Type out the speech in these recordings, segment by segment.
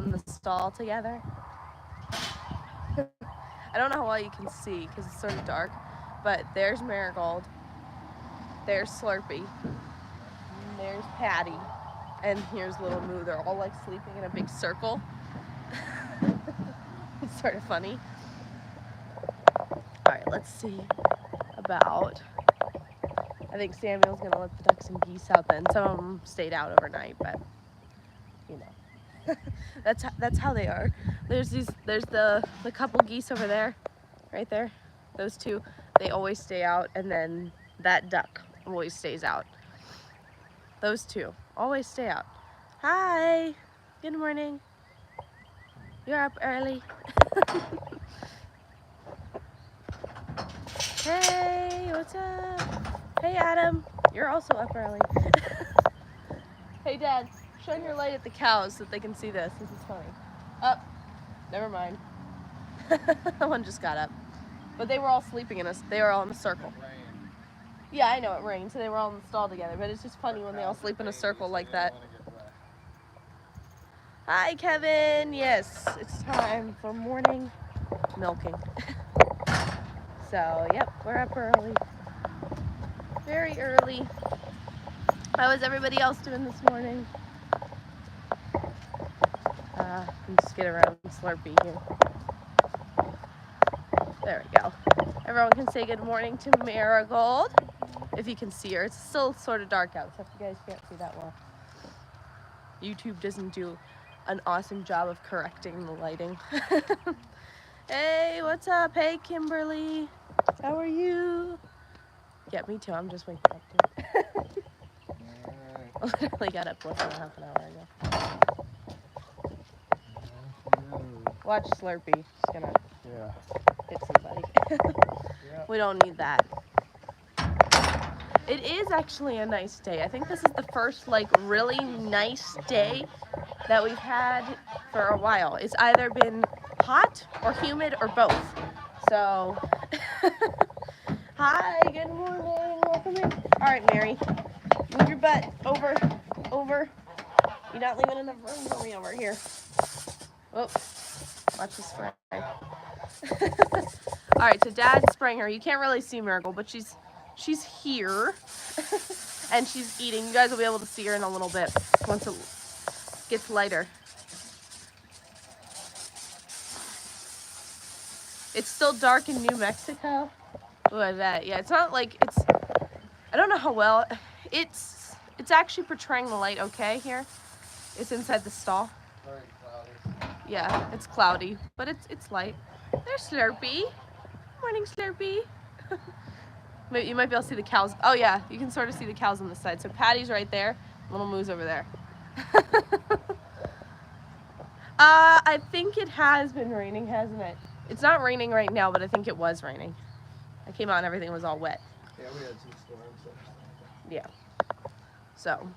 in the stall together. I don't know how well you can see because it's sort of dark, but there's Marigold, there's Slurpee, and there's Patty, and here's Little Moo. They're all like sleeping in a big circle. It's sort of funny. All right, let's see about, I think Samuel's gonna let the ducks and geese out then. Some of them stayed out overnight, but you know, that's how they are. There's the couple geese over there, right there. Those two, they always stay out, and then that duck always stays out. Those two always stay out. Hi, good morning. You're up early. Hey, what's up? Hey, Adam, you're also up early. Hey, Dad, shine your light at the cows so that they can see this. This is funny. Up. Never mind. One just got up. But they were all sleeping in us. They were all in a circle. Yeah, I know it rained, so they were all in the stall together. But it's just funny when they all sleep in a circle like that. Hi, Kevin. Yes, it's time for morning milking. So, yep, we're up early. Very early. How is everybody else doing this morning? Let me just get around Slurpee here. There we go. Everyone can say good morning to Marigold. If you can see her. It's still sort of dark out, so if you guys can't see that well. YouTube doesn't do an awesome job of correcting the lighting. Hey, what's up? Hey, Kimberly. How are you? Yeah, me too. I'm just waking up too. I literally got up less than half an hour ago. Watch Slurpee. She's gonna hit somebody. We don't need that. It is actually a nice day. I think this is the first like really nice day that we've had for a while. It's either been hot or humid or both. So, hi, good morning, welcome in. All right, Mary, move your butt over. You're not leaving enough room for me over here. Oh, watch the spray. All right, so Dad's spraying her. You can't really see Marigold, but she's here, and she's eating. You guys will be able to see her in a little bit once it gets lighter. It's still dark in New Mexico. Look at that. Yeah, it's not like it's, I don't know how well, it's actually portraying the light okay here. It's inside the stall. Very cloudy. Yeah, it's cloudy, but it's light. There's Slurpee. Morning, Slurpee. You might be able to see the cows. Oh yeah, you can sort of see the cows on the side. So Patty's right there, Little Moo's over there. I think it has been raining, hasn't it? It's not raining right now, but I think it was raining. I came out and everything was all wet. Yeah, we had some storms. Yeah. So,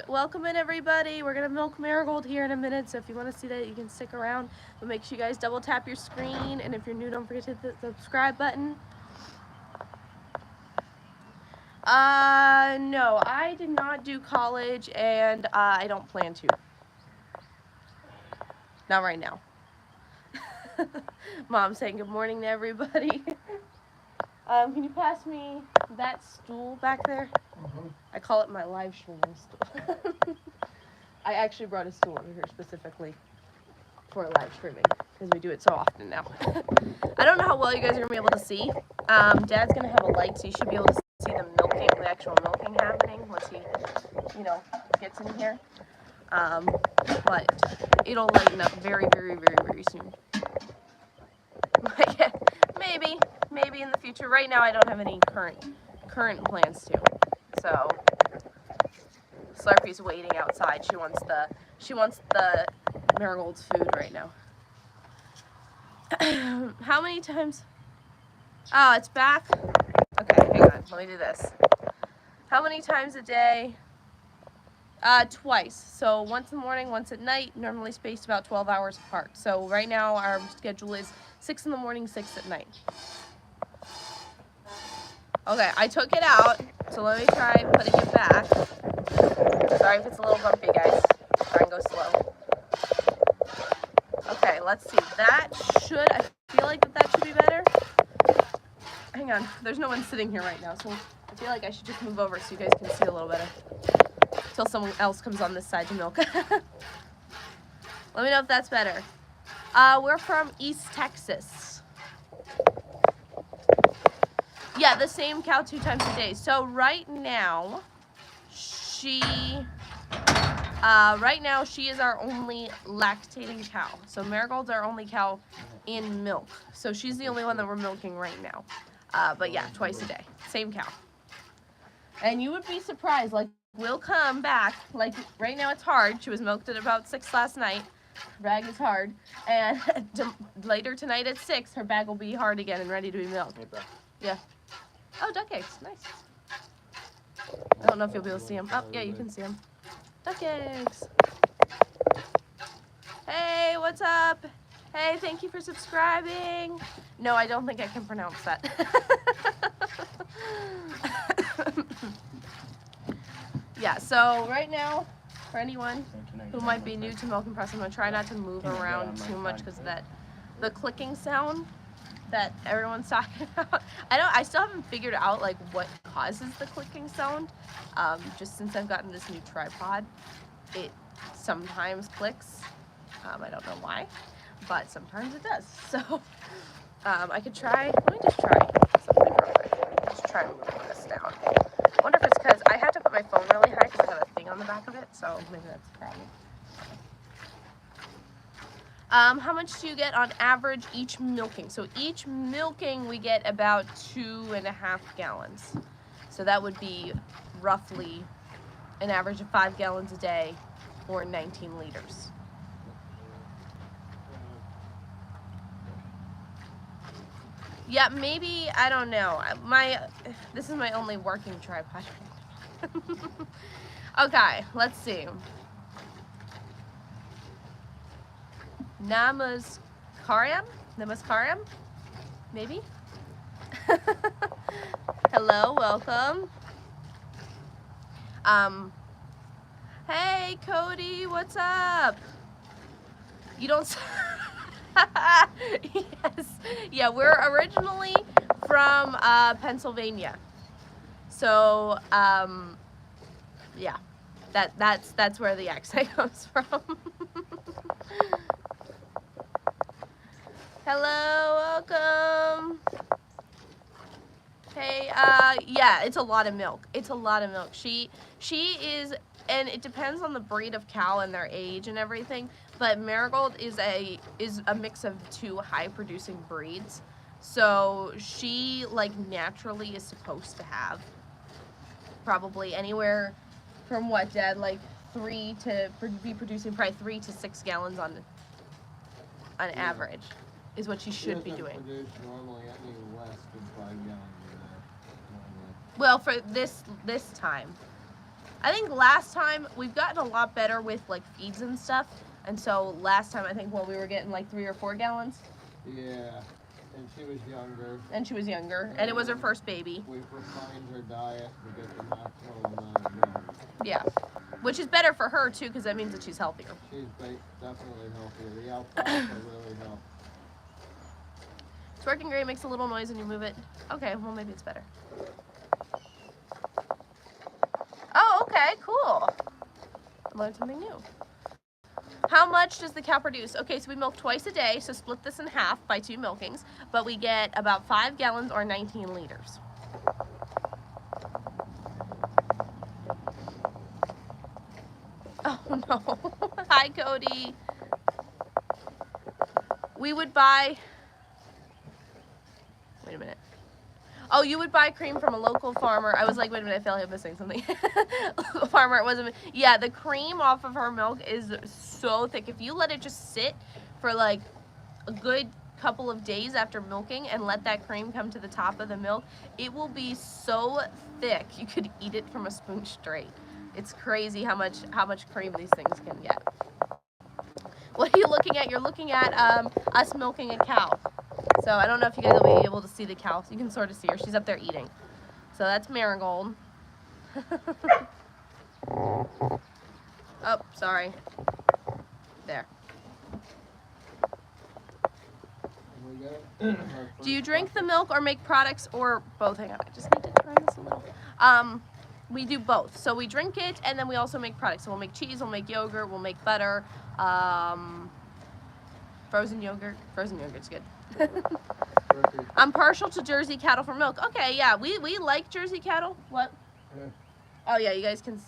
welcome in everybody. We're gonna milk Marigold here in a minute, so if you want to see that, you can stick around. But make sure you guys double tap your screen, and if you're new, don't forget to hit the subscribe button. No, I did not do college, and I don't plan to. Not right now. Mom saying good morning to everybody. Can you pass me that stool back there? Mm-hmm. I call it my live streaming stool. I actually brought a stool over here specifically for live streaming because we do it so often now. I don't know how well you guys are going to be able to see. Dad's going to have a light, so you should be able to see the milking, the actual milking happening once he, gets in here. But it'll lighten up very, very, very, very soon. Maybe in the future. Right now, I don't have any current plans to. So Slurpee's waiting outside. She wants the Marigold's food right now. How many times? Oh, it's back. Okay, hang on. Let me do this. How many times a day? Twice. So once in the morning, once at night, normally spaced about 12 hours apart. So right now our schedule is 6 in the morning, 6 at night. Okay, I took it out, so let me try putting it back. Sorry if it's a little bumpy, guys. Try and go slow. let's see. That should, I feel like that should be better. Hang on, there's no one sitting here right now, so I feel like I should just move over so you guys can see a little better. Until someone else comes on this side to milk. Let me know if that's better. We're from East Texas. Yeah, the same cow 2 times a day. So right now, she is our only lactating cow. So Marigold's our only cow in milk. So she's the only one that we're milking right now. But yeah, twice a day. Same cow. And you would be surprised, like, we'll come back, like, right now it's hard. She was milked at about 6 last night. Her bag is hard. And later tonight at 6, her bag will be hard again and ready to be milked. Yeah. Oh, duck eggs. Nice. I don't know if you'll be able to see them. Oh, yeah, you can see them. Duck eggs. Hey, what's up? Hey, thank you for subscribing. No, I don't think I can pronounce that. Yeah, so right now, for anyone who might be new to milk and press, I'm going to try not to move around too much because of that, the clicking sound that everyone's talking about. I still haven't figured out like what causes the clicking sound. Just since I've gotten this new tripod, it sometimes clicks. I don't know why, but sometimes it does. So I could try, let me just try something real quick. Just try moving this down. I wonder if it's because I have to put my phone really high because I have a thing on the back of it, so maybe that's the problem. How much do you get on average each milking? So each milking we get about 2.5 gallons. So that would be roughly an average of 5 gallons a day or 19 liters. Yeah, maybe, I don't know. This is my only working tripod. Okay, let's see. Namaskaram? Maybe? Hello, welcome. Hey, Cody, what's up? You don't... Yes. Yeah, we're originally from Pennsylvania. So, yeah. That's where the accent comes from. Hello, welcome. Hey, yeah, it's a lot of milk. It's a lot of milk. She is, and it depends on the breed of cow and their age and everything, but Marigold is a mix of 2 high-producing breeds. So she, like, naturally is supposed to have probably anywhere from what, Dad, like be producing probably 3 to 6 gallons on average is what she should be doing. Produce normally any less than 5 gallons a day. Well, for this time. I think last time we've gotten a lot better with like feeds and stuff, and so last time I think we were getting like 3 or 4 gallons. Yeah, and she was younger. And it was her first baby. We refined her diet to get the maximum amount of milk. Yeah, which is better for her too, because that means that she's healthier. She's definitely healthier. The alfalfa really helps. It's working great. Makes a little noise when you move it. Okay, well maybe it's better. Oh, okay, cool. Learned something new. How much does the cow produce? Okay, so we milk twice a day, so split this in half by 2 milkings, but we get about 5 gallons or 19 liters. Oh no. Hi, Cody. We would buy... Wait a minute. Oh, you would buy cream from a local farmer. I was like, wait a minute, I feel like I'm missing something. Local farmer, it wasn't... Yeah, the cream off of her milk is so thick. If you let it just sit for like a good couple of days after milking and let that cream come to the top of the milk, it will be so thick you could eat it from a spoon straight. It's crazy how much cream these things can get. What are you looking at? You're looking at us milking a cow. So I don't know if you guys will be able to see the cow. So you can sort of see her. She's up there eating. So that's Marigold. Oh, sorry. There. We got our Do you first drink the bucket. milk or make products or both? Hang on, I just need to turn this a little. We do both. So we drink it and then we also make products. So we'll make cheese, we'll make yogurt, we'll make butter, frozen yogurt. Frozen yogurt's good. Turkey. I'm partial to Jersey cattle for milk. Okay, yeah, we like Jersey cattle. What? Yeah. Oh yeah, you guys can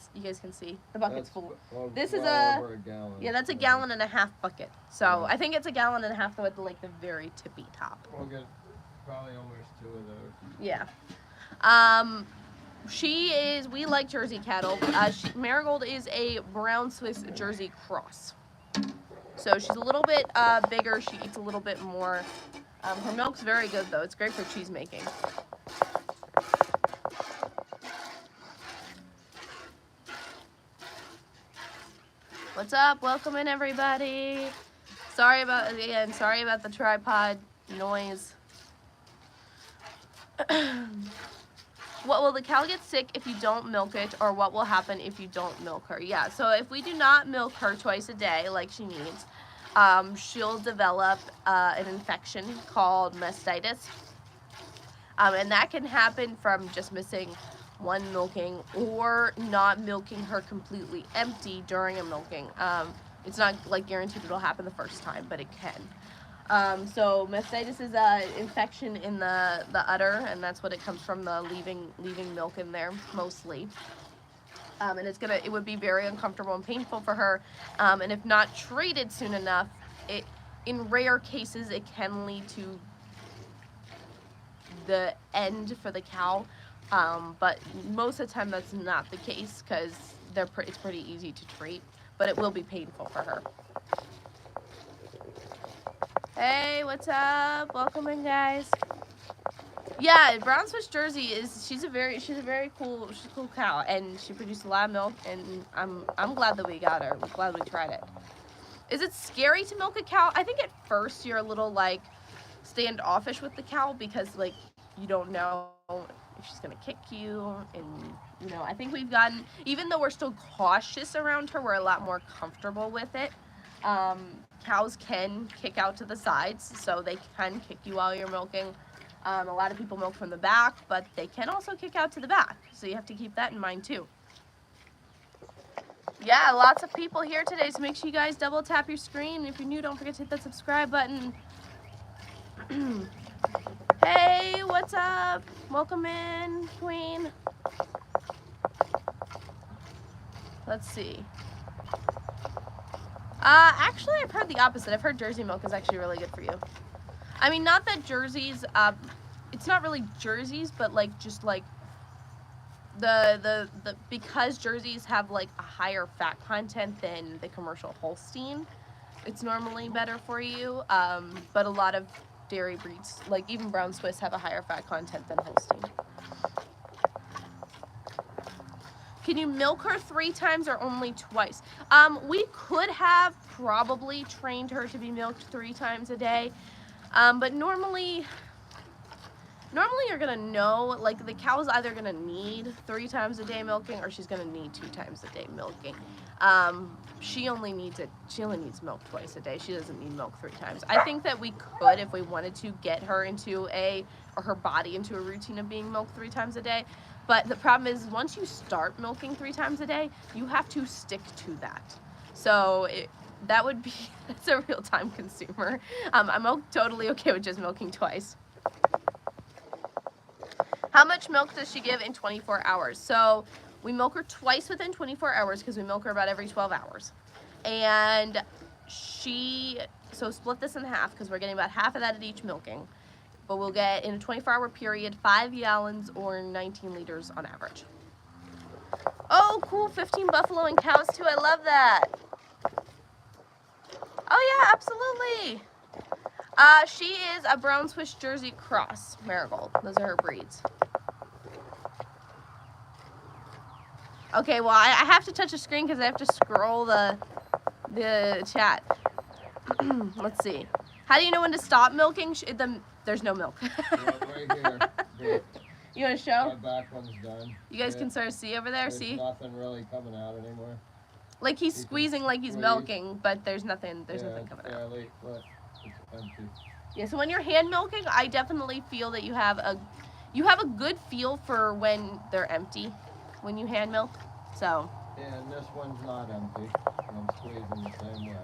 see the bucket's That's full. well, This is well over a gallon. Yeah, that's a So gallon and a half bucket. So Yeah. I think it's a gallon and a half though at the, like the very tippy top. We'll get probably almost 2 of those. Yeah. We like Jersey cattle. Marigold is a brown Swiss Jersey cross. So she's a little bit bigger. She eats a little bit more. Her milk's very good though. It's great for cheese making. What's up? Welcome in everybody. Sorry about the tripod noise. What will the cow get sick if you don't milk it, or what will happen if you don't milk her? Yeah, so if we do not milk her twice a day like she needs, she'll develop an infection called mastitis. And that can happen from just missing one milking or not milking her completely empty during a milking. It's not like guaranteed it'll happen the first time, but it can. So mastitis is an infection in the udder, and that's what it comes from, the leaving milk in there mostly. And it would be very uncomfortable and painful for her. And if not treated soon enough, in rare cases it can lead to the end for the cow. But most of the time that's not the case because it's pretty easy to treat, but it will be painful for her. Hey, what's up? Welcome in, guys. Yeah, brown Swiss Jersey she's a very cool cow, and she produced a lot of milk, and I'm glad that we got her. I'm glad we tried it. Is it scary to milk a cow? I think at first you're a little like standoffish with the cow because like you don't know if she's gonna kick you, and I think we've gotten, even though we're still cautious around her, we're a lot more comfortable with it. Cows can kick out to the sides, so they can kick you while you're milking. A lot of people milk from the back, but they can also kick out to the back, so you have to keep that in mind too. Yeah, lots of people here today, so make sure you guys double tap your screen. If you're new, don't forget to hit that subscribe button. Hey, what's up? Welcome in, Queen. Let's see. Actually, I've heard the opposite. I've heard Jersey milk is actually really good for you. I mean, not that Jerseys, it's not really Jerseys, but like just like because Jerseys have like a higher fat content than the commercial Holstein, it's normally better for you. But a lot of dairy breeds, like even brown Swiss, have a higher fat content than Holstein. Can you milk her 3 times or only twice? We could have probably trained her to be milked 3 times a day, but normally you're gonna know, like the cow's either gonna need 3 times a day milking or she's gonna need 2 times a day milking. She only needs milk twice a day. She doesn't need milk 3 times. I think that we could, if we wanted to, get her into her body into a routine of being milked 3 times a day. But the problem is, once you start milking 3 times a day, you have to stick to that. So that's a real time consumer. I'm totally okay with just milking twice. How much milk does she give in 24 hours? So we milk her twice within 24 hours because we milk her about every 12 hours. And so split this in half because we're getting about half of that at each milking. But we'll get, in a 24-hour period, 5 gallons or 19 liters on average. Oh, cool, 15 buffalo and cows too. I love that. Oh yeah, absolutely. She is a brown Swiss Jersey cross, Marigold. Those are her breeds. Okay, well, I have to touch the screen because I have to scroll the chat. Let's see. How do you know when to stop milking? There's no milk. Right here. You want to show? My back one's done. You guys can sort of see over there, There's see? nothing really coming out anymore. Like he's squeezing like he's milking, but there's nothing coming out. Fairly, but it's empty. Yeah, so when you're hand milking, I definitely feel that you have a good feel for when they're empty when you hand milk. So. Yeah, and this one's not empty. I'm squeezing the same way.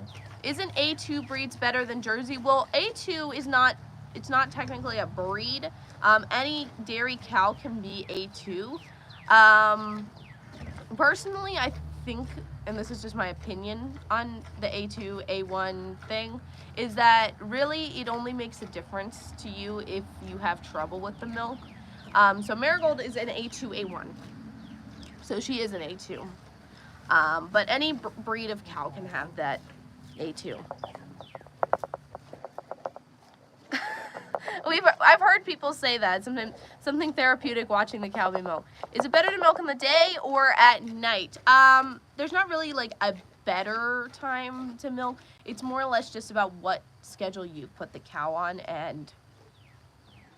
Isn't A2 breeds better than Jersey? Well, A2 is not, it's not technically a breed. Any dairy cow can be A2. Personally, I think, and this is just my opinion on the A2, A1 thing, is that really it only makes a difference to you if you have trouble with the milk. So Marigold is an A2, A1. So she is an A2. But any breed of cow can have that A2. I've heard people say that, something therapeutic watching the cow be milked. Is it better to milk in the day or at night? There's not really like a better time to milk. It's more or less just about what schedule you put the cow on, and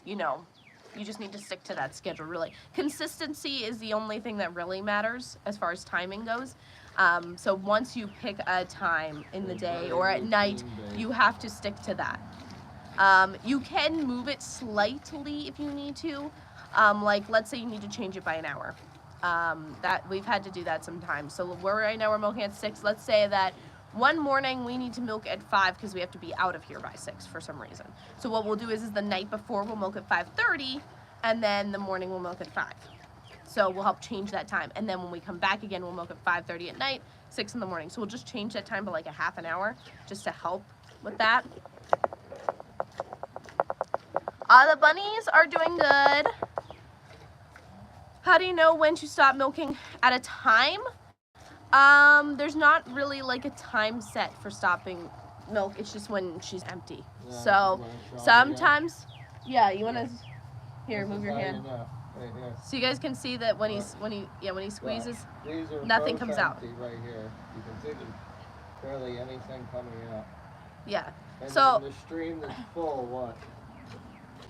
you know, you just need to stick to that schedule, really. Consistency is the only thing that really matters as far as timing goes. So once you pick a time in the day or at night, you have to stick to that. You can move it slightly if you need to. Like, let's say you need to change it by an hour. That we've had to do that sometimes. So right now we're milking at 6. Let's say that one morning we need to milk at 5 because we have to be out of here by 6 for some reason. So what we'll do is the night before we'll milk at 5:30, and then the morning we'll milk at 5. So we'll help change that time. And then when we come back again, we'll milk at 5:30 at night, 6 in the morning. So we'll just change that time by like a half an hour just to help with that. The bunnies are doing good. How do you know when to stop milking at a time? There's not really like a time set for stopping milk. It's just when she's empty. Yeah, So sometimes, yeah, you want to, here, move your hand. Right here. So you guys can see that when he squeezes, These are nothing both comes out. empty right here. You can see there's barely anything coming out. Yeah. And So then the stream that's full, what?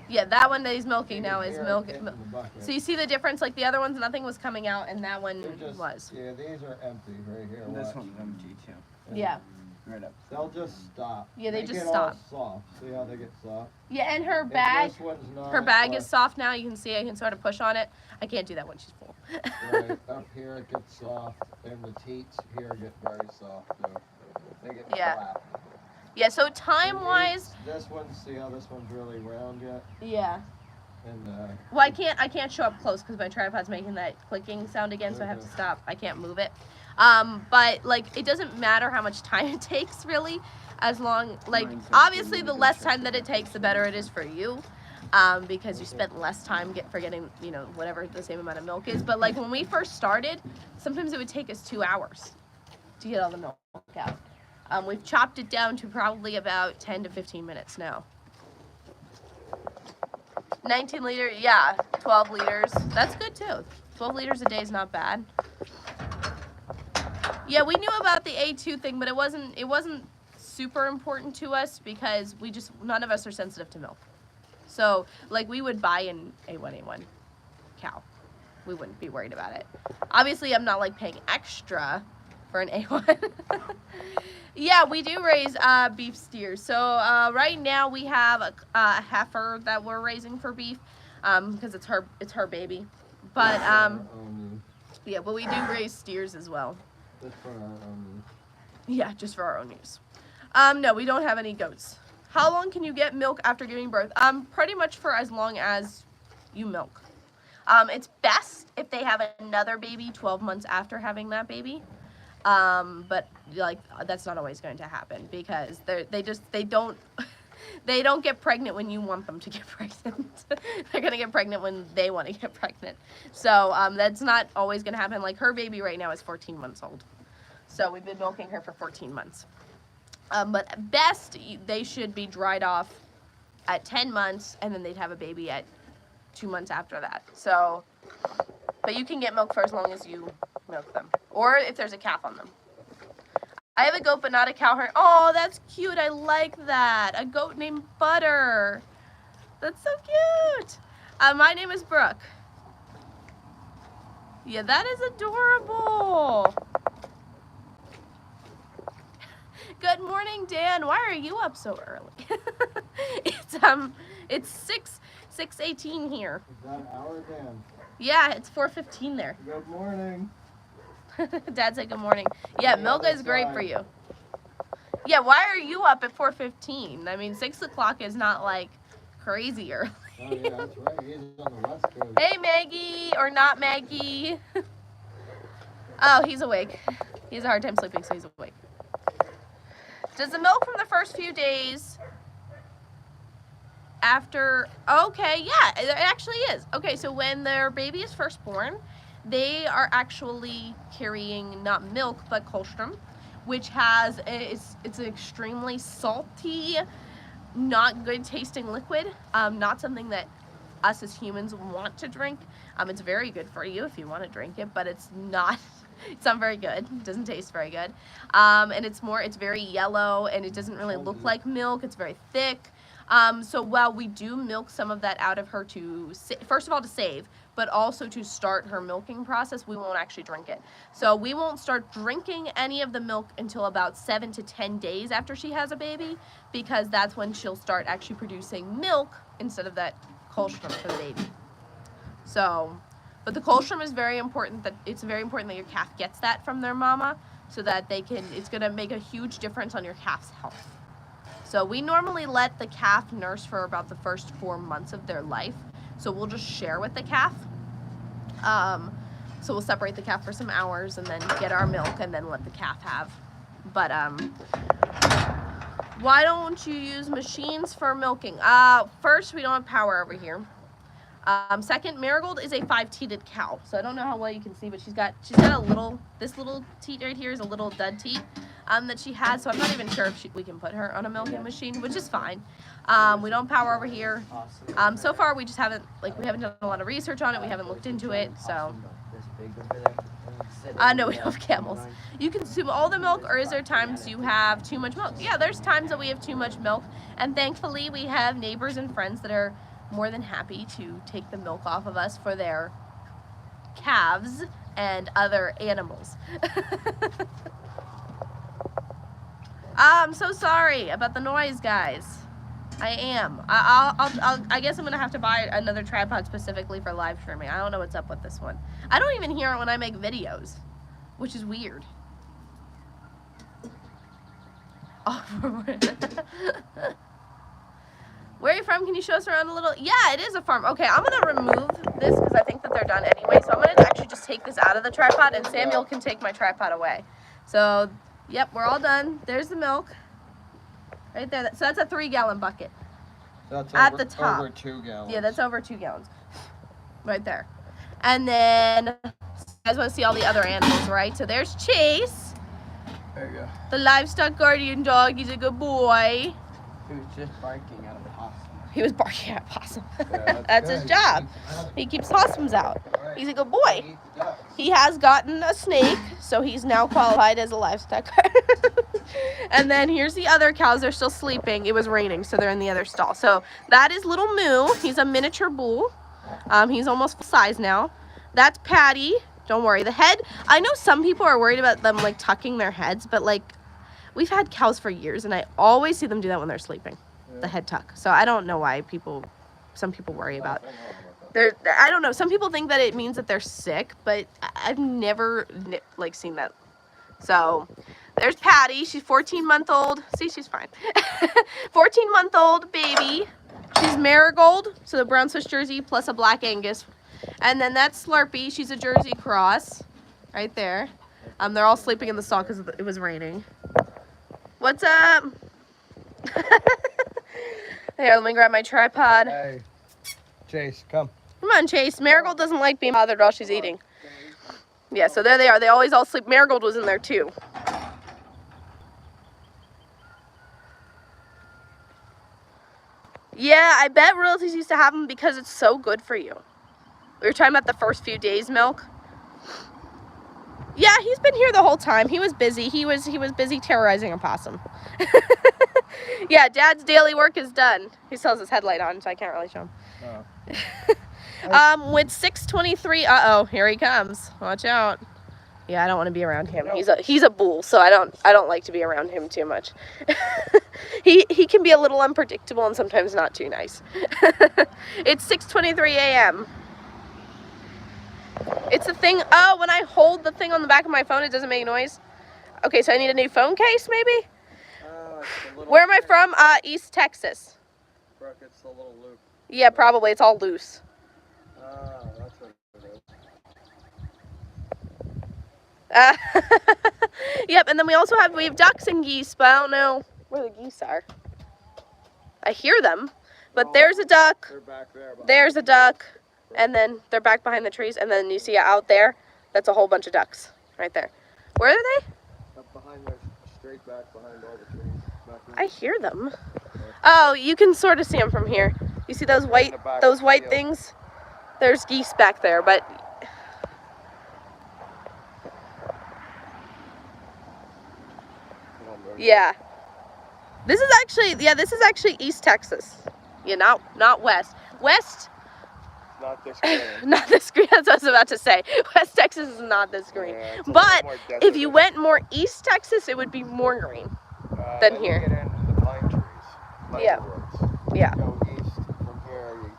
yeah, that one that he's milking now is milk. Hitting the bucket. So you see the difference? Like the other ones, nothing was coming out, and that one They're just, was. Yeah, these are empty right here. And this watch. one's empty too. And Yeah. Right up. They'll just stop. Yeah, they just get stop. All soft. See how they get soft? Yeah, and her If bag, this one's not, her bag what? is soft now. You can see I can sort of push on it. I can't do that when she's full. Right up here it gets soft, and the teats here get very soft too. They get Yeah. flat. Yeah, so time-wise, This one, see how this one's really round yet? yeah. And Well, I can't show up close because my tripod's making that clicking sound again, so I have to stop. I can't move it. But like, it doesn't matter how much time it takes, really, as long, like, obviously the less time that it takes, the better it is for you, because you spent less time getting, you know, whatever the same amount of milk is. But like when we first started, sometimes it would take us 2 hours to get all the milk out. We've chopped it down to probably about 10 to 15 minutes now. 19 liter, yeah, 12 liters. That's good too. 12 liters a day is not bad. Yeah, we knew about the A2 thing, but it wasn't super important to us because none of us are sensitive to milk. So, like, we would buy an A1 cow. We wouldn't be worried about it. Obviously, I'm not like paying extra for an A1. Yeah, we do raise beef steers. So right now we have a heifer that we're raising for beef because it's her baby. But yeah, but we do raise steers as well. just for our own Yeah, just for our own use. No, we don't have any goats. How long can you get milk after giving birth? Pretty much for as long as you milk. It's best if they have another baby 12 months after having that baby. But like that's not always going to happen because they don't get pregnant when you want them to get pregnant. They're gonna get pregnant when they want to get pregnant. So that's not always gonna happen. Like her baby right now is 14 months old. So we've been milking her for 14 months. But at best they should be dried off at 10 months and then they'd have a baby at 2 months after that. So, but you can get milk for as long as you milk them, or if there's a calf on them. I have a goat but not a cow herd. Oh, that's cute. I like that. A goat named Butter. That's so cute. My name is Brooke. Yeah, that is adorable. Good morning, Dan. Why are you up so early? It's 6:18 here. Is that an hour again? Yeah, it's 4:15 there. Good morning. Dad said good morning. Yeah, milk is great for you. Yeah, why are you up at 4:15? I mean, 6 o'clock is not like crazy early. Oh yeah, that's right. He's on the West Coast. Hey, Maggie, or not Maggie. Oh, he's awake. He has a hard time sleeping, so he's awake. Does the milk from the first few days after, okay, yeah, it actually is. Okay, so when their baby is first born, they are actually carrying not milk, but colostrum, which has, it's an extremely salty, not good tasting liquid, not something that us as humans want to drink. It's very good for you if you want to drink it, but it's not very good. It doesn't taste very good. And it's very yellow, and it doesn't really look like milk. It's very thick. So while we do milk some of that out of her to, first of all, to save, but also to start her milking process, we won't actually drink it. So we won't start drinking any of the milk until about 7 to 10 days after she has a baby, because that's when she'll start actually producing milk instead of that colostrum for the baby. So, but the colostrum is very important. It's very important that your calf gets that from their mama, so that it's gonna make a huge difference on your calf's health. So we normally let the calf nurse for about the first 4 months of their life. So we'll just share with the calf. So we'll separate the calf for some hours and then get our milk and then let the calf have. But why don't you use machines for milking? First, we don't have power over here. Second, Marigold is a 5-teated cow. So I don't know how well you can see, but she's got this little teat right here is a little dud teat that she has. So I'm not even sure if we can put her on a milking machine, which is fine. We don't have power over here. So far we just haven't done a lot of research on it. We haven't looked into it. So no, we don't have camels. You consume all the milk, or is there times you have too much milk? Yeah, there's times that we have too much milk, and thankfully we have neighbors and friends that are more than happy to take the milk off of us for their calves and other animals. I'm so sorry about the noise, guys. I am. I guess I'm gonna have to buy another tripod specifically for live streaming. I don't know what's up with this one. I don't even hear it when I make videos, which is weird. Oh, where are you from? Can you show us around a little? Yeah, it is a farm. Okay, I'm gonna remove this because I think that they're done anyway. So I'm gonna actually just take this out of the tripod, and Samuel can take my tripod away. So, yep, we're all done. There's the milk. Right there. So that's a 3-gallon bucket. That's at the top. Over 2 gallons. Yeah, that's over 2 gallons. Right there. And then, you guys want to see all the other animals, right? So there's Chase. There you go. The livestock guardian dog. He's a good boy. He was just barking at a possum. He was barking at a possum. Yeah, that's his job. He keeps possums out. Right. He's a good boy. He has gotten a snake, so he's now qualified as a livestock guardian. And then here's the other cows. They're still sleeping. It was raining, so they're in the other stall. So that is little Moo. He's a miniature bull. He's almost full size now. That's Patty. Don't worry. The head, I know some people are worried about them like tucking their heads, but like we've had cows for years, and I always see them do that when they're sleeping. Yeah. The head tuck. So I don't know why some people worry about it. I don't know. Some people think that it means that they're sick, but I've never like seen that. So there's Patty. She's 14-month-old. See, she's fine. 14-month-old baby. She's Marigold, so the brown Swiss Jersey plus a black Angus. And then that's Slurpee. She's a Jersey cross right there. They're all sleeping in the stall because it was raining. What's up? Here, let me grab my tripod. Hey, Chase, come. Come on, Chase. Marigold doesn't like being bothered while she's eating. Yeah, so there they are. They always all sleep. Marigold was in there too. Yeah, I bet royalties used to have them because it's so good for you. We were talking about the first few days' milk. Yeah, he's been here the whole time. He was busy. He was busy terrorizing a possum. Yeah, Dad's daily work is done. He still has his headlight on, so I can't really show him. Oh. With 6:23, here he comes. Watch out. Yeah, I don't want to be around him. He's a bull, so I don't like to be around him too much. He can be a little unpredictable and sometimes not too nice. It's 6:23 a.m. It's the thing, oh, when I hold the thing on the back of my phone, it doesn't make noise. Okay, so I need a new phone case, maybe? Where am I from? East Texas. Brooke, it's a little loop. Yeah, probably. It's all loose. That's what it is. Yep, and then we have ducks and geese, but I don't know where the geese are. I hear them, but there's a duck. They're back there. There's a duck, and then they're back behind the trees, and then you see out there, that's a whole bunch of ducks right there. Where are they? Up behind there, straight back behind all the trees. I hear them. Oh, you can sort of see them from here. You see those white things? There's geese back there, but yeah. This is actually East Texas. Yeah, not West. West. Not this green. Not this green. That's what I was about to say. West Texas is not this green. Yeah, but if you went more East Texas, it would be more green than here. You get into the pine trees. Yeah. Woods. Yeah. You go east from here,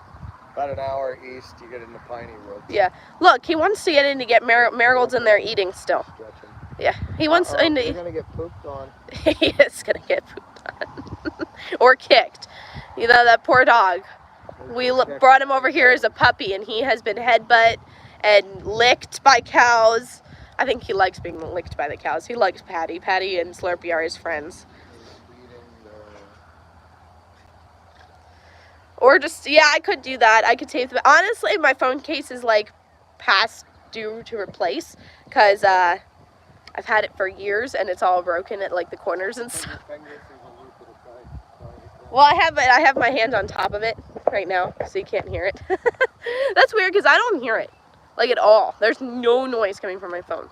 about an hour east, you get into piney woods. Yeah. Look, he wants to get in to get marigolds in there eating still. Stretching. Yeah. He wants into. You're gonna get pooped on. He is gonna get pooped on. Or kicked. You know, that poor dog. We brought him over here as a puppy, and he has been headbutt and licked by cows. I think he likes being licked by the cows. He likes Patty. Patty and Slurpee are his friends. Or just, yeah, I could do that. I could save them. Honestly, my phone case is like past due to replace because I've had it for years and it's all broken at like the corners and stuff. Well, I have my hand on top of it right now, so you can't hear it. That's weird because I don't hear it, like at all. There's no noise coming from my phone.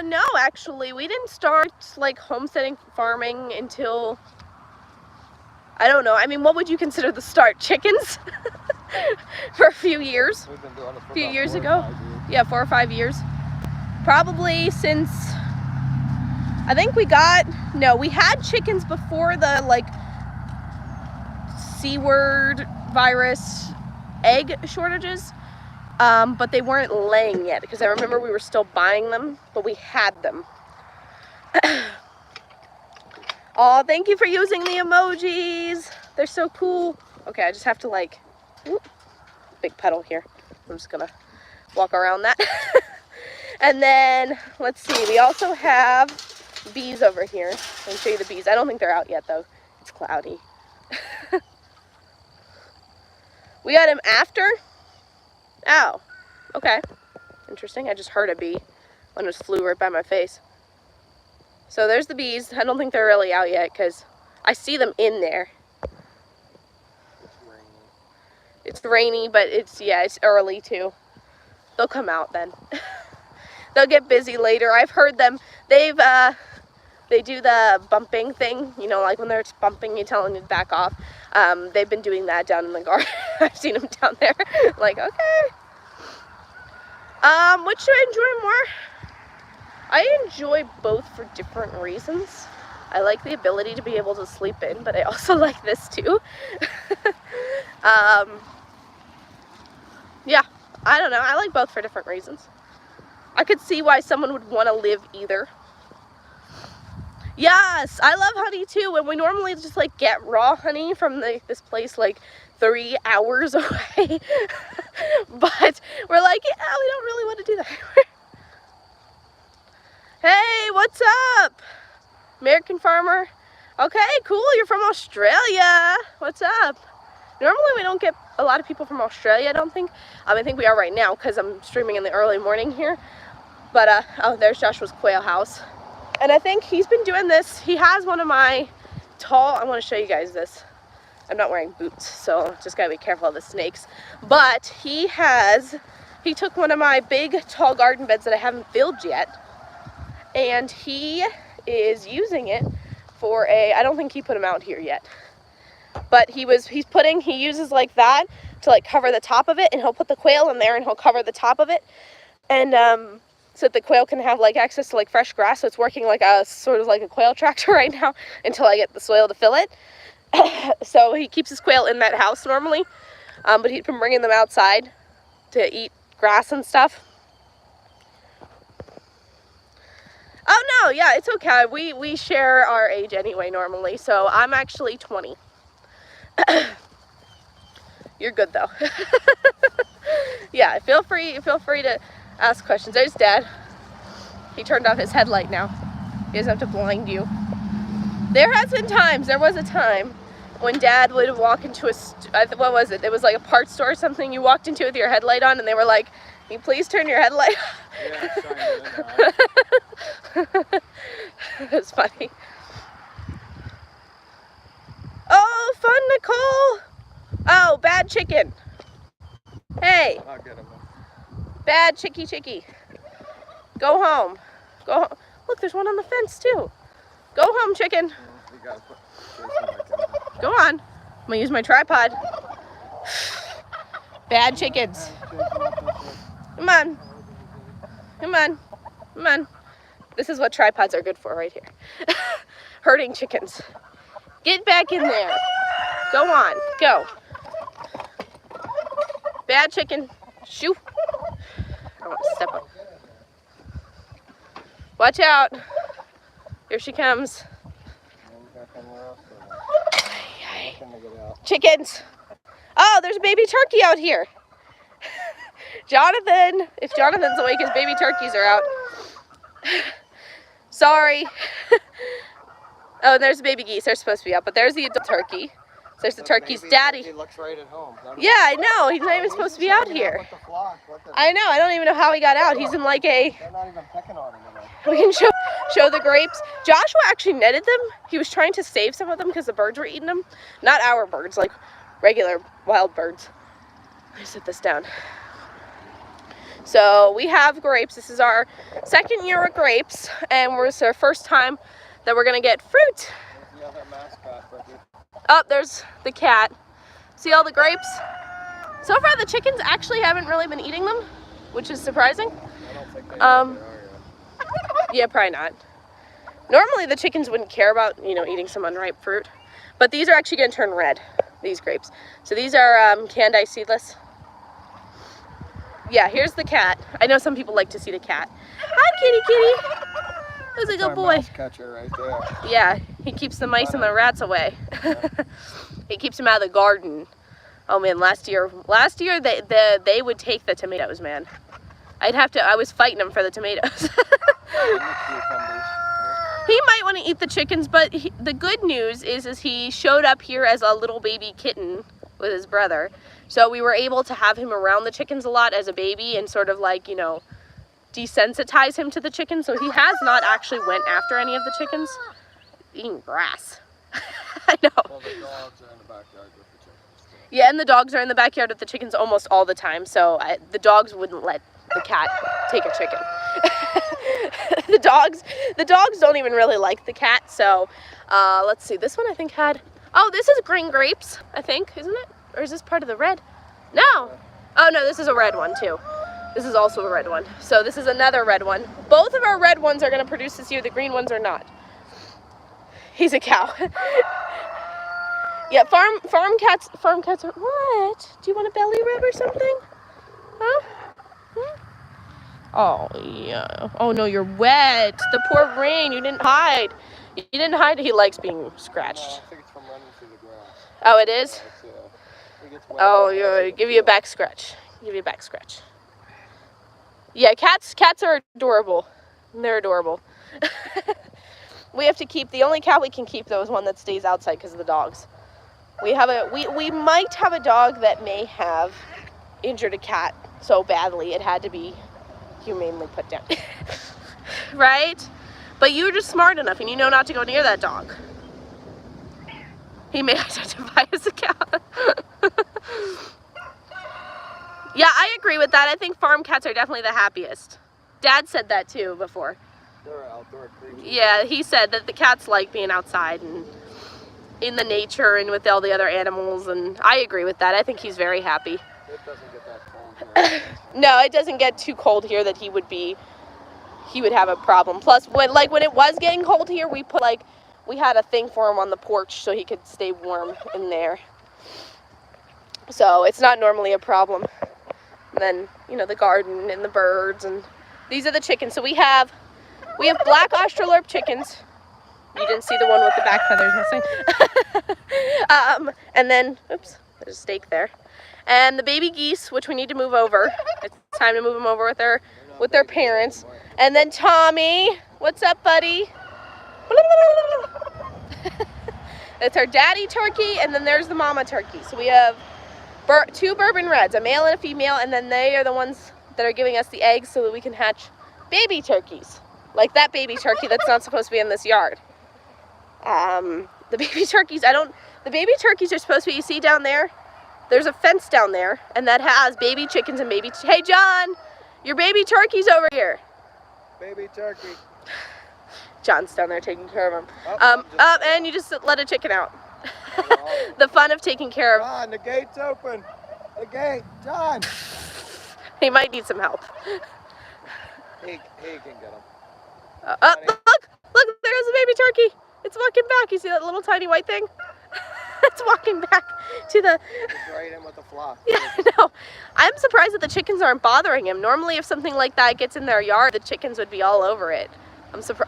No, actually, we didn't start like homesteading farming until, I don't know. I mean, what would you consider the start? Chickens? For a few years. We've been doing it for a few years 4 or ago. 5 years. Yeah, 4 or 5 years. Probably since, I think we had chickens before the like C-word virus egg shortages, but they weren't laying yet because I remember we were still buying them, but we had them. Oh, thank you for using the emojis. They're so cool. Okay, I just have to like, whoop, big pedal here. I'm just gonna walk around that. And then, let's see, we also have bees over here. Let me show you the bees. I don't think they're out yet though. It's cloudy. We got him after. Oh, okay. Interesting. I just heard a bee. One just flew right by my face. So there's the bees. I don't think they're really out yet because I see them in there. It's rainy, but it's early too. They'll come out then. They'll get busy later. I've heard them. They do the bumping thing, you know, like when they're bumping, you tell them to back off. They've been doing that down in the garden. I've seen them down there. Like, okay. Which do I enjoy more? I enjoy both for different reasons. I like the ability to be able to sleep in, but I also like this too. Yeah, I don't know. I like both for different reasons. I could see why someone would want to live either. Yes, I love honey too, and we normally just like get raw honey from this place like 3 hours away. But we're like, yeah, we don't really want to do that anymore. Hey, what's up? American farmer. Okay, cool, you're from Australia. What's up? Normally we don't get a lot of people from Australia, I don't think. I think we are right now because I'm streaming in the early morning here. But, oh, there's Joshua's quail house. And I think he's been doing this. He has one of my tall, I want to show you guys this. I'm not wearing boots, so just gotta be careful of the snakes. But he took one of my big, tall garden beds that I haven't filled yet. And he is using it for I don't think he put them out here yet. But he uses like that to like cover the top of it, and he'll put the quail in there and he'll cover the top of it. And so that the quail can have like access to like fresh grass. So it's working like a sort of like a quail tractor right now until I get the soil to fill it. So he keeps his quail in that house normally, but he's been bringing them outside to eat grass and stuff. Oh no, yeah, it's okay. We share our age anyway normally, so I'm actually 20. You're good though. Yeah, feel free to ask questions. There's Dad. He turned off his headlight now. He doesn't have to blind you. There was a time when Dad would walk into what was it? It was like a parts store or something. You walked into it with your headlight on and they were like, "Can you please turn your headlight on?" Yeah, it's funny. Oh, fun, Nicole. Oh, bad chicken. Hey. I'll get him. Bad chicky. Go home. Go home. Look, there's one on the fence too. Go home, chicken. Go on. I'm gonna use my tripod. Bad chickens. Come on. Come on. Come on. This is what tripods are good for right here. Herding chickens. Get back in there. Go on. Go. Bad chicken. Shoo. I don't want to step up. Watch out. Here she comes. Chickens. Oh, there's a baby turkey out here. Jonathan. If Jonathan's awake, his baby turkeys are out. Sorry. Oh, there's baby geese. They're supposed to be out, but there's the adult turkey. So there's the turkey's daddy. He looks right at home. Yeah, I know. He's not even supposed to be out here. I know. I don't even know how he got out. He's in like a... They're not even picking on him. We can show the grapes. Joshua actually netted them. He was trying to save some of them because the birds were eating them. Not our birds, like regular wild birds. Let me set this down. So we have grapes. This is our second year with grapes, and it's our first time that we're gonna get fruit. There's the other mascot, Brooke. Oh, there's the cat. See all the grapes? So far the chickens actually haven't really been eating them, which is surprising. I don't think they are yet. Yeah, probably not. Normally the chickens wouldn't care about, eating some unripe fruit, but these are actually gonna turn red, these grapes. So these are canned ice seedless. Yeah, here's the cat. I know some people like to see the cat. Hi, kitty. Who's a good boy? Catcher right there. Yeah, he keeps the mice and the rats away. He keeps them out of the garden. Oh man, last year they would take the tomatoes, man. I was fighting him for the tomatoes. He might want to eat the chickens, but the good news is he showed up here as a little baby kitten with his brother. So we were able to have him around the chickens a lot as a baby and sort of like, desensitize him to the chickens. So he has not actually went after any of the chickens. Eating grass. I know. Well, the dogs are in the backyard with the chickens. Yeah, and the dogs are in the backyard with the chickens almost all the time. So the dogs wouldn't let the cat take a chicken. The dogs don't even really like the cat. So let's see. This one I think had... Oh, this is green grapes, I think, isn't it? Or is this part of the red? No. Oh, no, this is a red one, too. This is also a red one. So this is another red one. Both of our red ones are going to produce this year. The green ones are not. He's a cow. Yeah, farm cats are... What? Do you want a belly rub or something? Huh? Oh, yeah. Oh, no, you're wet. The poor rain. You didn't hide. You didn't hide. He likes being scratched. No, I think it's from running through the grass. Oh, it is? It gets wet. Oh, give you a back scratch. Give you a back scratch. Yeah, cats are adorable. They're adorable. We have to keep, the only cat we can keep though is one that stays outside because of the dogs. We might have a dog that may have injured a cat so badly it had to be humanely put down. Right? But you're just smart enough and you know not to go near that dog. He may identify as a cat. Yeah, I agree with that. I think farm cats are definitely the happiest. Dad said that too before. They're outdoor creatures. Yeah, he said that the cats like being outside and in the nature and with all the other animals, and I agree with that. I think he's very happy. It doesn't get that cold here. No, it doesn't get too cold here that he would be he would have a problem. Plus, when it was getting cold here, we had a thing for him on the porch so he could stay warm in there. So it's not normally a problem. And then, you know, the garden and the birds, and these are the chickens. So we have black Australorp chickens. You didn't see the one with the back feathers missing. And then, oops, there's a stake there. And the baby geese, which we need to move over. It's time to move them over with their parents. And then Tommy, what's up, buddy? That's our daddy turkey, and then there's the mama turkey. So we have two bourbon reds, a male and a female, and then they are the ones that are giving us the eggs so that we can hatch baby turkeys. Like that baby turkey that's not supposed to be in this yard. The baby turkeys, the baby turkeys are supposed to be, you see down there? There's a fence down there, and that has baby chickens and hey John, your baby turkey's over here. Baby turkey. John's down there taking care of them. And you just let a chicken out. The fun of taking care of. John, the gate's open. The gate, John. He might need some help. He can get him. Look, there's a baby turkey. It's walking back. You see that little tiny white thing? It's walking back to the... It's right in with the flock. Yeah, I know. I'm surprised that the chickens aren't bothering him. Normally, if something like that gets in their yard, the chickens would be all over it.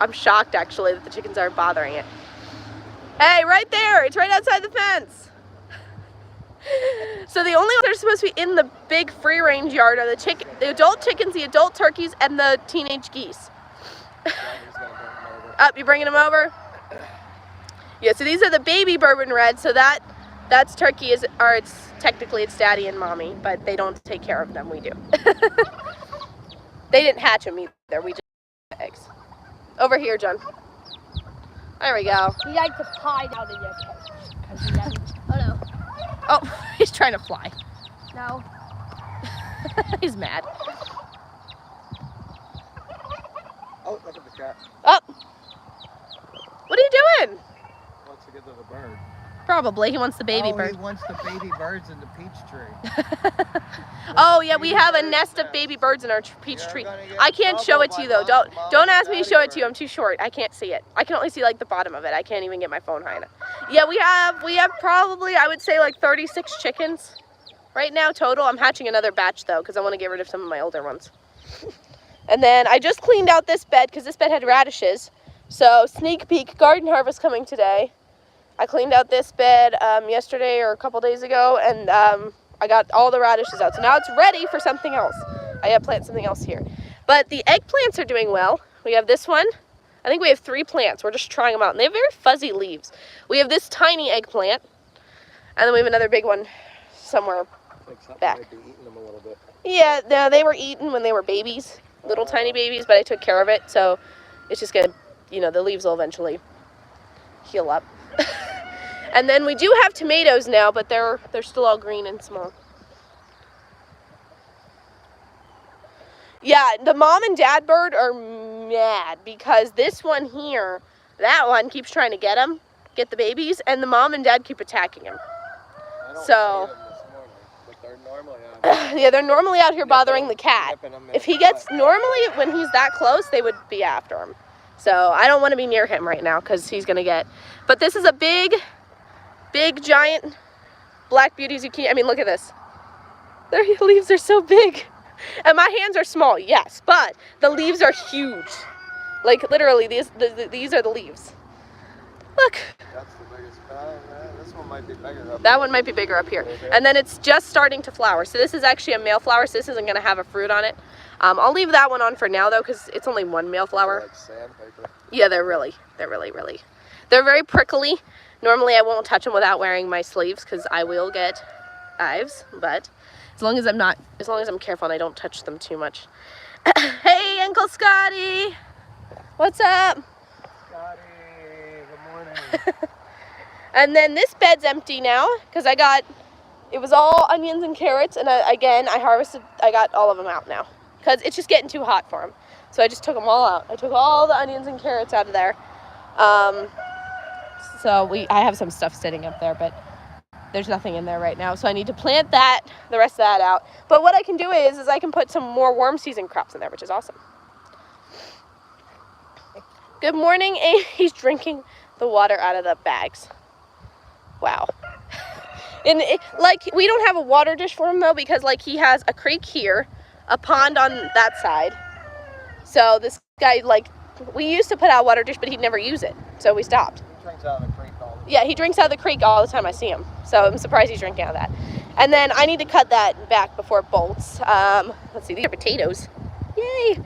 I'm shocked, actually, that the chickens aren't bothering it. Hey, right there. It's right outside the fence. So the only ones that are supposed to be in the big free-range yard are the adult chickens, the adult turkeys, and the teenage geese. You bringing them over? Yeah, so these are the baby bourbon reds. So that's turkey technically it's daddy and mommy, but they don't take care of them. We do. They didn't hatch them either. We just eggs. Over here, John. There we go. He likes to pie down in your cage. Oh no. Oh, he's trying to fly. No. He's mad. Oh, look at the cat. Oh. What are you doing? Wants to get to the bird. Probably. He wants the baby bird. He wants the baby birds in the peach tree. Oh yeah, we have a nest of baby birds in our peach tree. I can't show it to you though. Don't ask me to show it to you. I'm too short. I can't see it. I can only see like the bottom of it. I can't even get my phone high enough. Yeah, we have probably, I would say, like 36 chickens right now total. I'm hatching another batch though because I want to get rid of some of my older ones. And then I just cleaned out this bed because this bed had radishes. So sneak peek, garden harvest coming today. I cleaned out this bed yesterday or a couple days ago, and I got all the radishes out. So now it's ready for something else. I gotta plant something else here. But the eggplants are doing well. We have this one. I think we have 3 plants. We're just trying them out, and they have very fuzzy leaves. We have this tiny eggplant, and then we have another big one somewhere back. Might be eating them a little bit. Yeah, no, they were eaten when they were babies, little tiny babies, but I took care of it, so it's just gonna, you know, the leaves will eventually heal up. And then we do have tomatoes now, but they're still all green and small. Yeah, the mom and dad bird are mad because this one here, that one keeps trying to get the babies, and the mom and dad keep attacking him. I don't So, see them this morning, but they're normally out. yeah, they're normally out here bothering the cat. If he gets, normally when he's that close, they would be after him. So I don't want to be near him right now because he's going to get, but this is a big giant black beauty zucchini. I mean, look at this. Their leaves are so big. And my hands are small, yes, but the leaves are huge. Like literally, these are the leaves. Look. That's the biggest. This one might be bigger up. That one might be bigger up here. And then it's just starting to flower. So this is actually a male flower, so this isn't going to have a fruit on it. I'll leave that one on for now though, because it's only one male flower. Like sandpaper. Yeah, they're really, they're very prickly. Normally I won't touch them without wearing my sleeves because I will get hives, but as long as I'm careful and I don't touch them too much. Hey, Uncle Scotty, what's up? Scotty, good morning. And then this bed's empty now because it was all onions and carrots, and I got all of them out now because it's just getting too hot for them. So I just took them all out. I took all the onions and carrots out of there. So I have some stuff sitting up there, but there's nothing in there right now. So I need to plant the rest of that out. But what I can do is I can put some more warm season crops in there, which is awesome. Good morning, and he's drinking the water out of the bags. Wow. And like, we don't have a water dish for him though, because like he has a creek here, a pond on that side. So this guy, like, we used to put out a water dish, but he'd never use it, so we stopped. He drinks out of the creek all the time. Yeah, he drinks out of the creek all the time I see him. So I'm surprised he's drinking out of that. And then I need to cut that back before it bolts. Let's see, these are potatoes. Yay!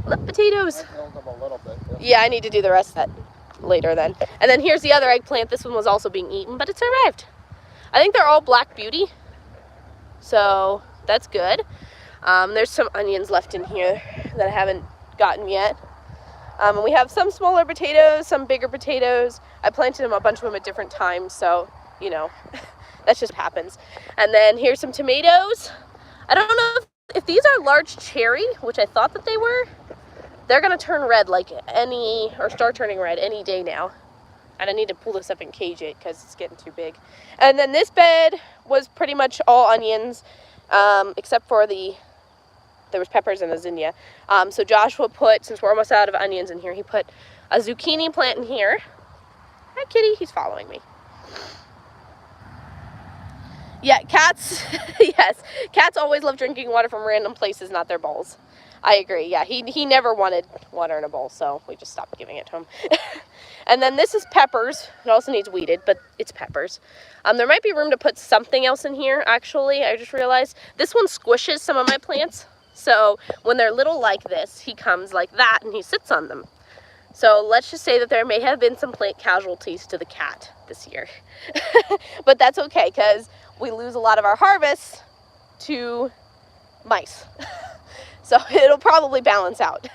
Love potatoes. I filled them a little bit. Yeah, I need to do the rest of that later then. And then here's the other eggplant. This one was also being eaten, but it survived. I think they're all Black Beauty, so that's good. There's some onions left in here that I haven't gotten yet. And we have some smaller potatoes, some bigger potatoes. I planted them, a bunch of them at different times, so, you know, that just happens. And then here's some tomatoes. I don't know if these are large cherry, which I thought that they were. They're gonna turn red or start turning red any day now. And I need to pull this up and cage it because it's getting too big. And then this bed was pretty much all onions, except for there was peppers and a zinnia. So Joshua put, since we're almost out of onions in here, he put a zucchini plant in here. Hi, kitty, he's following me. Yeah, cats, yes, cats always love drinking water from random places, not their bowls. I agree, yeah, he never wanted water in a bowl, so we just stopped giving it to him. And then this is peppers. It also needs weeded, but it's peppers. There might be room to put something else in here, actually. I just realized this one squishes some of my plants. So when they're little like this, he comes like that and he sits on them. So let's just say that there may have been some plant casualties to the cat this year. But that's okay, because we lose a lot of our harvests to mice. So it'll probably balance out.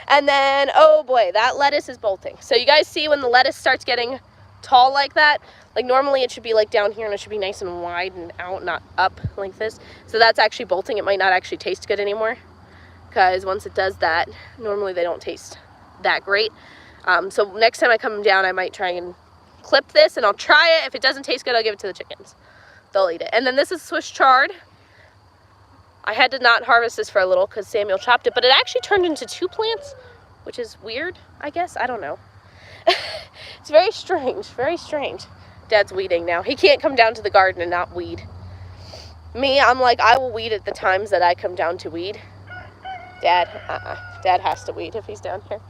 And then, oh boy, that lettuce is bolting. So you guys see when the lettuce starts getting tall like that, like normally it should be like down here and it should be nice and wide and out, not up like this. So that's actually bolting. It might not actually taste good anymore, because once it does that, normally they don't taste that great. So next time I come down, I might try and clip this and I'll try it. If it doesn't taste good, I'll give it to the chickens. They'll eat it. And then this is Swiss chard. I had to not harvest this for a little because Samuel chopped it, but it actually turned into 2 plants, which is weird, I guess. I don't know. It's very strange, very strange. Dad's weeding now. He can't come down to the garden and not weed. Me, I'm like, I will weed at the times that I come down to weed. Dad, Dad has to weed if he's down here.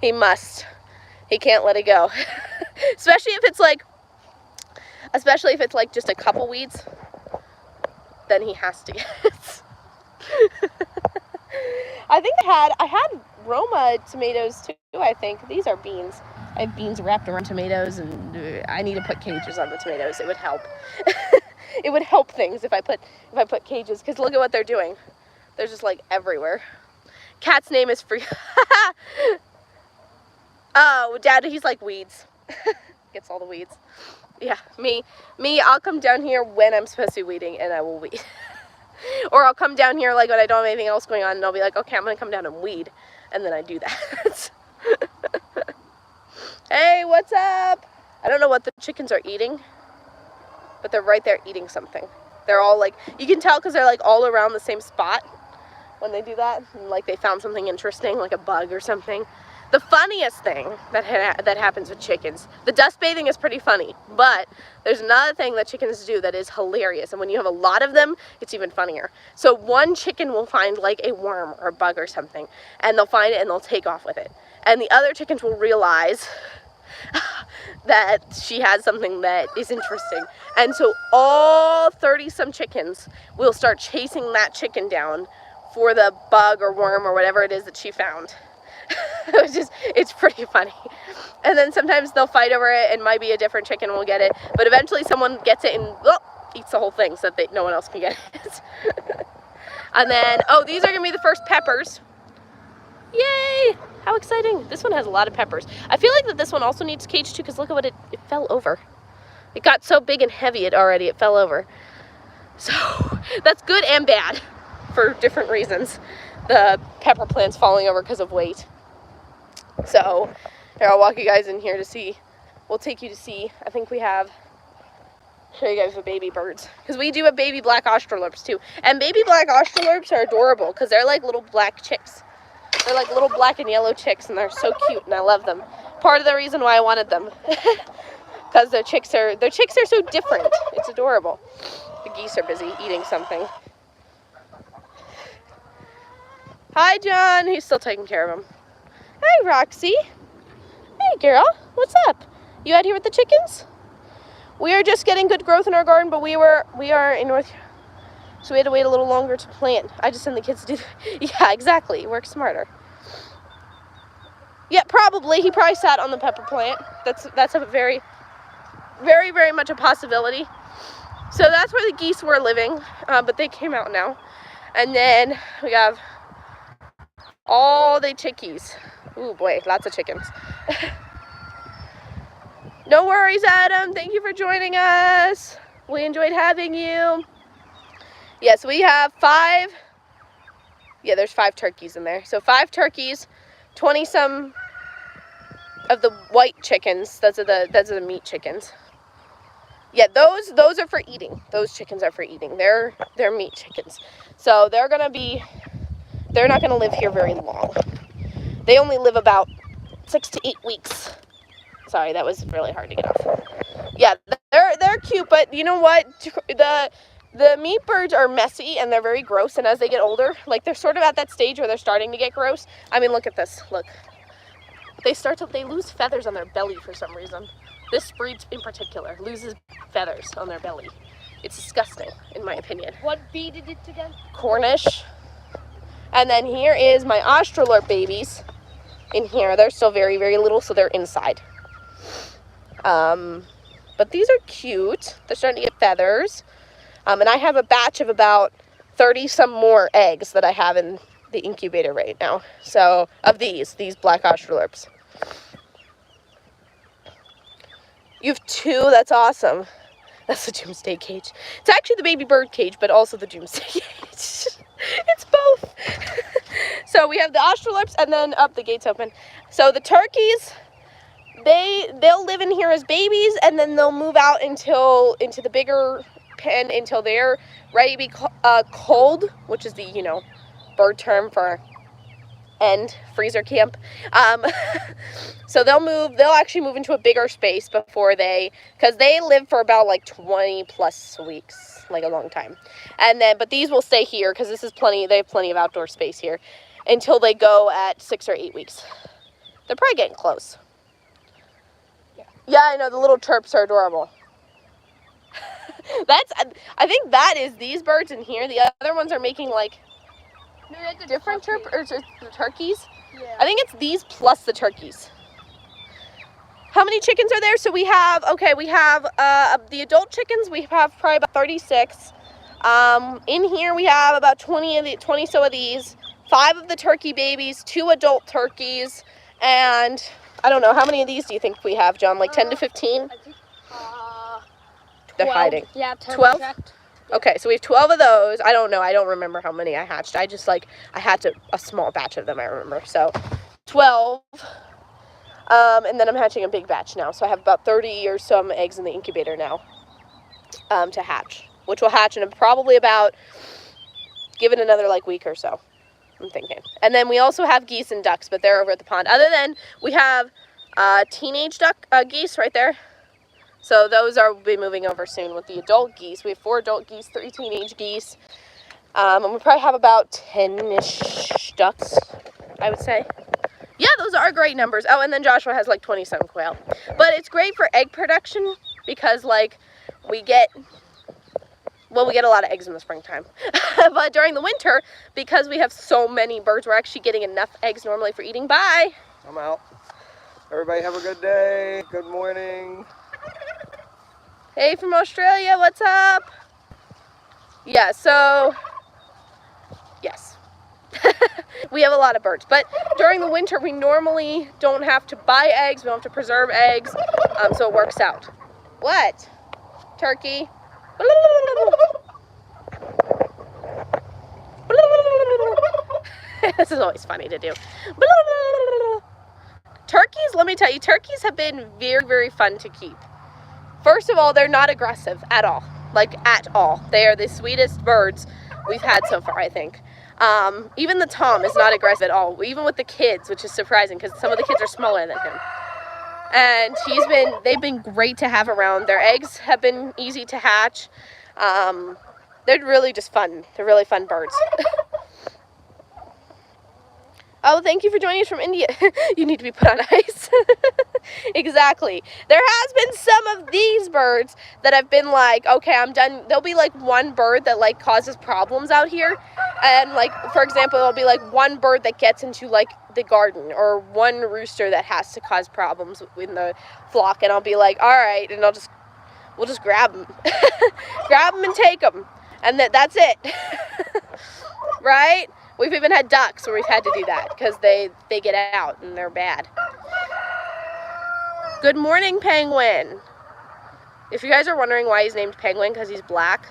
He must. He can't let it go. Especially if it's like just a couple weeds. Then he has to get it. I think I had Roma tomatoes too, I think. These are beans. I have beans wrapped around tomatoes, and I need to put cages on the tomatoes. It would help. It would help things if I put cages, because look at what they're doing. They're just like everywhere. Cat's name is Free. Oh, Dad, he's like weeds. Gets all the weeds. Yeah, me, I'll come down here when I'm supposed to be weeding, and I will weed. Or I'll come down here like when I don't have anything else going on, and I'll be like, okay, I'm gonna come down and weed, and then I do that. Hey, what's up? I don't know what the chickens are eating, but they're right there eating something. They're all like, you can tell because they're like all around the same spot when they do that, and like they found something interesting, like a bug or something. The funniest thing that happens with chickens, the dust bathing is pretty funny, but there's another thing that chickens do that is hilarious, and when you have a lot of them, it's even funnier. So one chicken will find like a worm or a bug or something, and they'll find it and they'll take off with it. And the other chickens will realize that she has something that is interesting. And so all 30-some chickens will start chasing that chicken down for the bug or worm or whatever it is that she found. It's pretty funny. And then sometimes they'll fight over it, and maybe a different chicken will get it, but eventually someone gets it and eats the whole thing so that no one else can get it. And then, oh, these are gonna be the first peppers. Yay! How exciting. This one has a lot of peppers. I feel like that this one also needs cage too, because look at what it fell over. It got so big and heavy it fell over. So that's good and bad for different reasons. The pepper plant's falling over because of weight. So here, I'll walk you guys in here to see. We'll take you to see. I think we have, show you guys the baby birds, because we do have baby black australorps too. And baby black australorps are adorable because they're like little black chicks. They're like little black and yellow chicks, and they're so cute, and I love them. Part of the reason why I wanted them, because their chicks are so different. It's adorable. The geese are busy eating something. Hi, John. He's still taking care of them. Hi, Roxy. Hey, girl. What's up? You out here with the chickens? We are just getting good growth in our garden, but we are in North, so we had to wait a little longer to plant. I just send the kids to do. Yeah, exactly. Work smarter. Yeah, probably. He probably sat on the pepper plant. That's a very, very, very much a possibility. So that's where the geese were living, but they came out now. And then we have all the chickies. Ooh, boy, lots of chickens. No worries, Adam. Thank you for joining us. We enjoyed having you. Yes, we have 5. Yeah, there's 5 turkeys in there. So 5 turkeys, 20-some of the white chickens. Those are the meat chickens. Yeah, those are for eating. Those chickens are for eating. They're meat chickens. So they're not gonna live here very long. They only live about 6 to 8 weeks. Sorry, that was really hard to get off. Yeah, they're cute, but you know what? The meat birds are messy and they're very gross, and as they get older, like they're sort of at that stage where they're starting to get gross. I mean, look at this. Look. They lose feathers on their belly for some reason. This breed in particular loses feathers on their belly. It's disgusting, in my opinion. What breed did it again? Cornish. And then here is my Australorp babies. In here, they're still very, very little, so they're inside. But these are cute. They're starting to get feathers. And I have a batch of about 30 some more eggs that I have in the incubator right now. So, of these black Australorps. You have 2? That's awesome. That's the doomsday cage. It's actually the baby bird cage, but also the doomsday cage. It's both. So we have the Australorps, and then the gate's open. So the turkeys, they'll live in here as babies, and then they'll move out into the bigger pen until they're ready to be cold, which is the bird term for end freezer camp. So they'll actually move into a bigger space before because they live for about like 20 plus weeks, like a long time. And then, but these will stay here because they have plenty of outdoor space here until they go at 6 or 8 weeks. They're probably getting close. Yeah, I know, the little chirps are adorable. I think that is these birds in here. The other ones are making like different chirp or the turkeys. Yeah. I think it's these plus the turkeys. How many chickens are there? So we have the adult chickens. We have probably about 36. In here we have about 20 so of these. 5 of the turkey babies, 2 adult turkeys, and I don't know, how many of these do you think we have, John? Like 10 to 15? I think, They're 12. hiding. Yeah, 12? Okay, so we have 12 of those. I don't know. I don't remember how many I hatched. I hatched a small batch of them, I remember. So 12. And then I'm hatching a big batch now. So I have about 30 or some eggs in the incubator now to hatch, which will hatch in probably give it another week or so, I'm thinking. And then we also have geese and ducks, but they're over at the pond. Other than we have teenage geese right there. So those will be moving over soon with the adult geese. We have 4 adult geese, 3 teenage geese. And we probably have about 10-ish ducks, I would say. Yeah, those are great numbers. Oh, and then Joshua has 20-some quail. But it's great for egg production because we get a lot of eggs in the springtime. But during the winter, because we have so many birds, we're actually getting enough eggs normally for eating. Bye. I'm out. Everybody have a good day. Good morning. Hey from Australia, what's up? Yeah, so, yes. We have a lot of birds, but during the winter we normally don't have to buy eggs, we don't have to preserve eggs, so it works out. What? Turkey? This is always funny to do. Turkeys, let me tell you, turkeys have been very, very fun to keep. First of all, they're not aggressive at all. At all. They are the sweetest birds we've had so far, I think. Even the Tom is not aggressive at all, even with the kids, which is surprising because some of the kids are smaller than him. And they've been great to have around. Their eggs have been easy to hatch. They're really just fun. They're really fun birds. Oh, thank you for joining us from India. You need to be put on ice. Exactly. There has been some of these birds that have been like, okay, I'm done. There'll be like one bird that like causes problems out here. And like, for example, there'll be like one bird that gets into like the garden, or one rooster that has to cause problems in the flock. And I'll be like, all right. And we'll just grab them. Grab them and take them. And that's it. Right? We've even had ducks where we've had to do that because they get out and they're bad. Good morning, Penguin. If you guys are wondering why he's named Penguin, because he's black.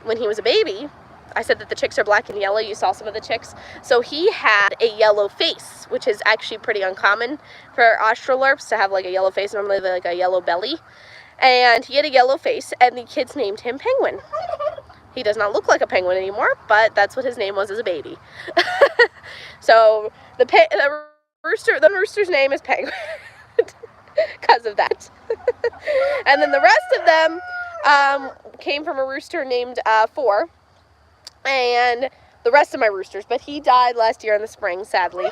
When he was a baby, I said that the chicks are black and yellow. You saw some of the chicks. So he had a yellow face, which is actually pretty uncommon for Australorps to have like a yellow face. Normally they're like a yellow belly. And he had a yellow face, and the kids named him Penguin. He does not look like a penguin anymore, but that's what his name was as a baby. So the rooster's name is Penguin because of that. And then the rest of them came from a rooster named Four, and the rest of my roosters. But he died last year in the spring, sadly.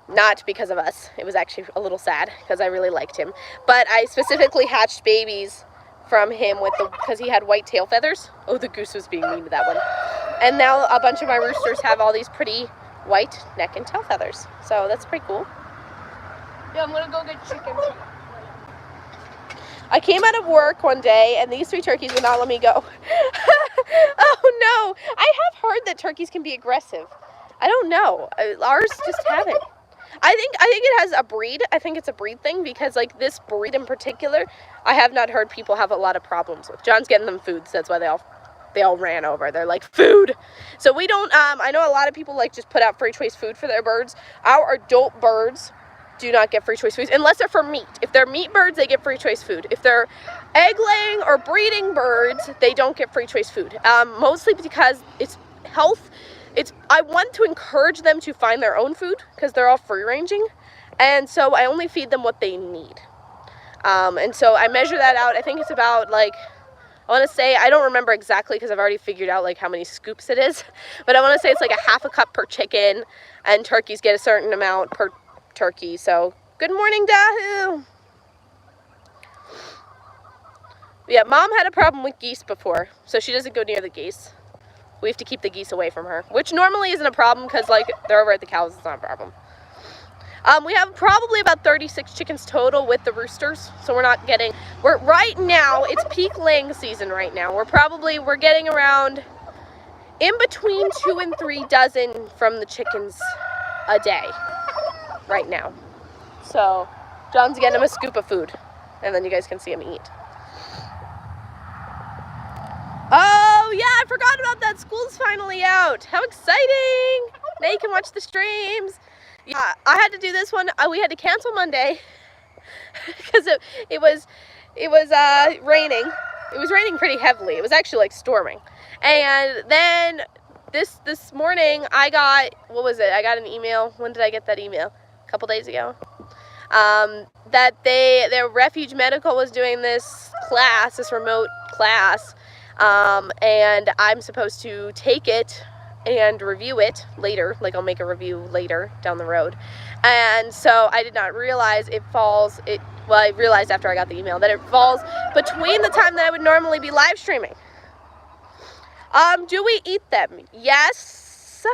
Not because of us. It was actually a little sad because I really liked him. But I specifically hatched babies from him because he had white tail feathers. Oh, the goose was being mean to that one. And now a bunch of my roosters have all these pretty white neck and tail feathers. So that's pretty cool. Yeah, I'm gonna go get chicken. I came out of work one day and these 3 turkeys would not let me go. Oh no! I have heard that turkeys can be aggressive. I don't know. Ours just haven't. I think it has a breed. I think it's a breed thing because like this breed in particular, I have not heard people have a lot of problems with. John's getting them food, so that's why they all ran over. They're like, food. So we don't, I know a lot of people like just put out free choice food for their birds. Our adult birds do not get free choice foods unless they're for meat. If they're meat birds, they get free choice food. If they're egg laying or breeding birds, they don't get free choice food. Mostly because it's health. I want to encourage them to find their own food because they're all free ranging. And so I only feed them what they need. And so I measure that out. I think it's about like, I want to say, I don't remember exactly because I've already figured out like how many scoops it is. But I want to say it's like a half a cup per chicken, and turkeys get a certain amount per turkey. So good morning, Dahoo. Yeah, Mom had a problem with geese before, so she doesn't go near the geese. We have to keep the geese away from her, which normally isn't a problem because like they're over at the cows. It's not a problem. We have probably about 36 chickens total with the roosters, so right now it's peak laying season right now. We're getting around in between 2 and 3 dozen from the chickens a day right now. So John's getting him a scoop of food, and then you guys can see him eat. Oh, yeah, I forgot about that. School's finally out. How exciting. Now you can watch the streams. Yeah, I had to do this one. We had to cancel Monday because it was raining. It was raining pretty heavily. It was actually like storming. And then this morning I got, what was it? I got an email. When did I get that email? A couple days ago. That their Refuge Medical was doing this remote class. And I'm supposed to take it and review it later. Like I'll make a review later down the road. And so I did not realize well, I realized after I got the email that it falls between the time that I would normally be live streaming. Do we eat them? Yes.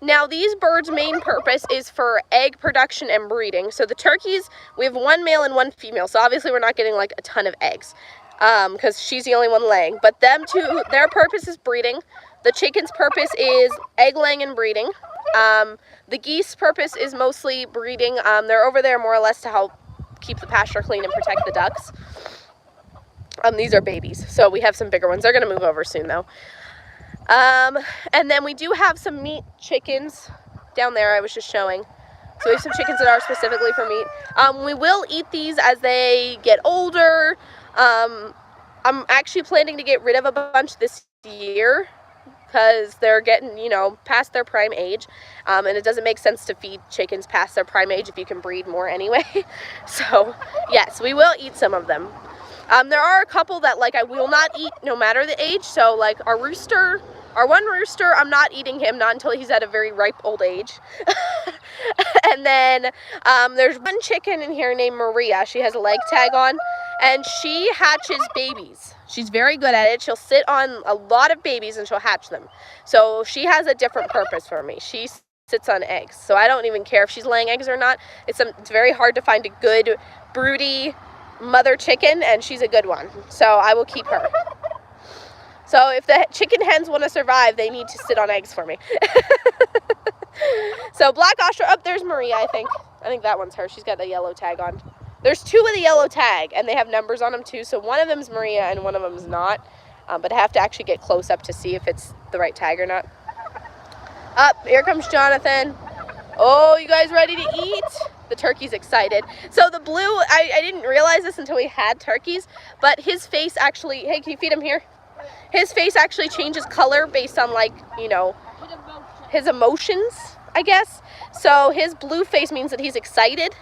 Now these birds' main purpose is for egg production and breeding. So the turkeys, we have 1 male and 1 female. So obviously we're not getting like a ton of eggs. Because she's the only one laying. But them two, their purpose is breeding. The chicken's purpose is egg laying and breeding. The geese purpose is mostly breeding. They're over there more or less to help keep the pasture clean and protect the ducks. These are babies, so we have some bigger ones. They're going to move over soon though. And then we do have some meat chickens down there I was just showing. So we have some chickens that are specifically for meat. We will eat these as they get older. I'm actually planning to get rid of a bunch this year because they're getting, you know, past their prime age, and it doesn't make sense to feed chickens past their prime age if you can breed more anyway. So yes, we will eat some of them. There are a couple that like I will not eat no matter the age. So like our one rooster, I'm not eating him, not until he's at a very ripe old age. And then there's one chicken in here named Maria. She has a leg tag on, and she hatches babies. She's very good at it. She'll sit on a lot of babies and she'll hatch them. So she has a different purpose for me. She sits on eggs. So I don't even care if she's laying eggs or not. It's very hard to find a good broody mother chicken, and she's a good one. So I will keep her. So if the chicken hens want to survive, they need to sit on eggs for me. So black ostrich, oh, there's Maria, I think that one's her. She's got the yellow tag on. There's two with a yellow tag, and they have numbers on them too. So one of them's Maria and one of them's not. But I have to actually get close up to see if it's the right tag or not. Up, here comes Jonathan. Oh, you guys ready to eat? The turkey's excited. So the blue, I didn't realize this until we had turkeys, but his face actually, hey, can you feed him here? His face actually changes color based on, like, you know, his emotions, I guess. So his blue face means that he's excited,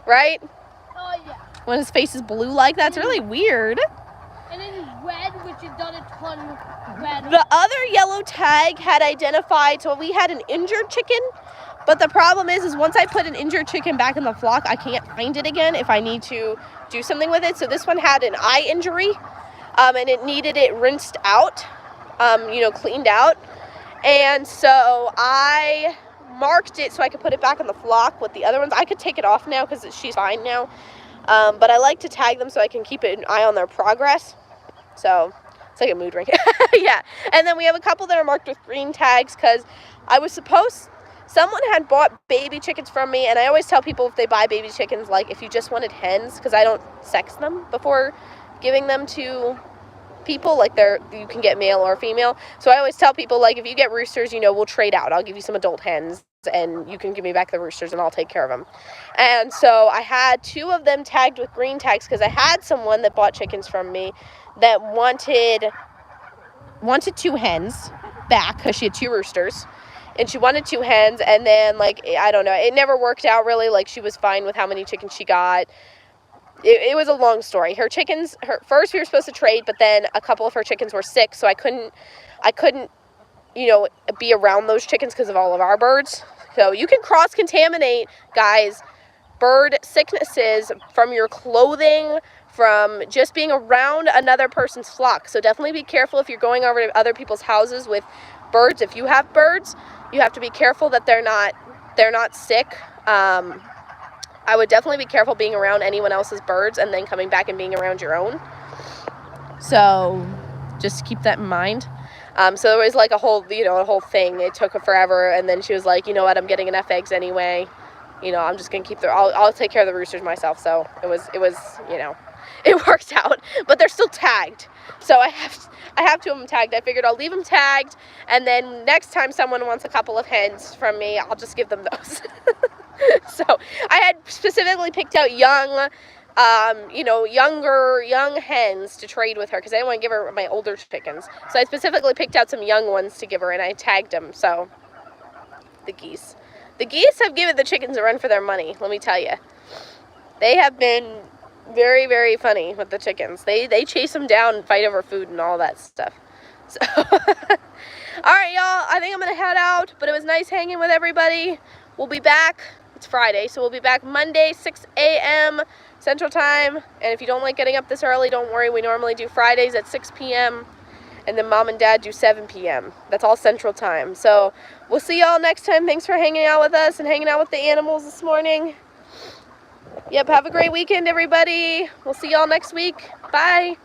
right? Oh, yeah. When his face is blue like that, it's really weird. And then red, which is done a ton red. The other yellow tag had identified, so we had an injured chicken, but the problem is once I put an injured chicken back in the flock, I can't find it again if I need to do something with it. So this one had an eye injury, and it needed it rinsed out, you know, cleaned out. And so I marked it so I could put it back in the flock with the other ones. I could take it off now because she's fine now. But I like to tag them so I can keep an eye on their progress. So it's like a mood ring. Yeah. And then we have a couple that are marked with green tags because someone had bought baby chickens from me, and I always tell people if they buy baby chickens, like if you just wanted hens, because I don't sex them before giving them to people, like you can get male or female. So I always tell people, like, if you get roosters, you know, we'll trade out. I'll give you some adult hens and you can give me back the roosters and I'll take care of them. And so I had two of them tagged with green tags because I had someone that bought chickens from me that wanted two hens back because she had two roosters. And she wanted two hens, and then, like, I don't know, it never worked out really. Like, she was fine with how many chickens she got. It was a long story. Her chickens, first we were supposed to trade, but then a couple of her chickens were sick, so I couldn't, you know, be around those chickens because of all of our birds. So you can cross-contaminate, guys, bird sicknesses from your clothing, from just being around another person's flock. So definitely be careful if you're going over to other people's houses with birds. If you have birds, you have to be careful that they're not sick. I would definitely be careful being around anyone else's birds and then coming back and being around your own. So just keep that in mind. So there was like a whole thing. It took her forever, and then she was like, you know what, I'm getting enough eggs anyway. You know, I'm just gonna keep I'll take care of the roosters myself. So it was, you know, it worked out. But they're still tagged. So I have two of them tagged. I figured I'll leave them tagged, and then next time someone wants a couple of hens from me, I'll just give them those. So I had specifically picked out young hens to trade with her because I didn't want to give her my older chickens. So I specifically picked out some young ones to give her, and I tagged them. So the geese have given the chickens a run for their money, let me tell you. They have been very, very funny with the chickens. They chase them down and fight over food and all that stuff. So all right, y'all, I think I'm gonna head out, but it was nice hanging with everybody. We'll be back. It's Friday, so we'll be back Monday, 6 a.m. Central Time. And if you don't like getting up this early, don't worry. We normally do Fridays at 6 p.m. And then Mom and Dad do 7 p.m. That's all Central Time. So we'll see y'all next time. Thanks for hanging out with us and hanging out with the animals this morning. Yep, have a great weekend, everybody. We'll see y'all next week. Bye.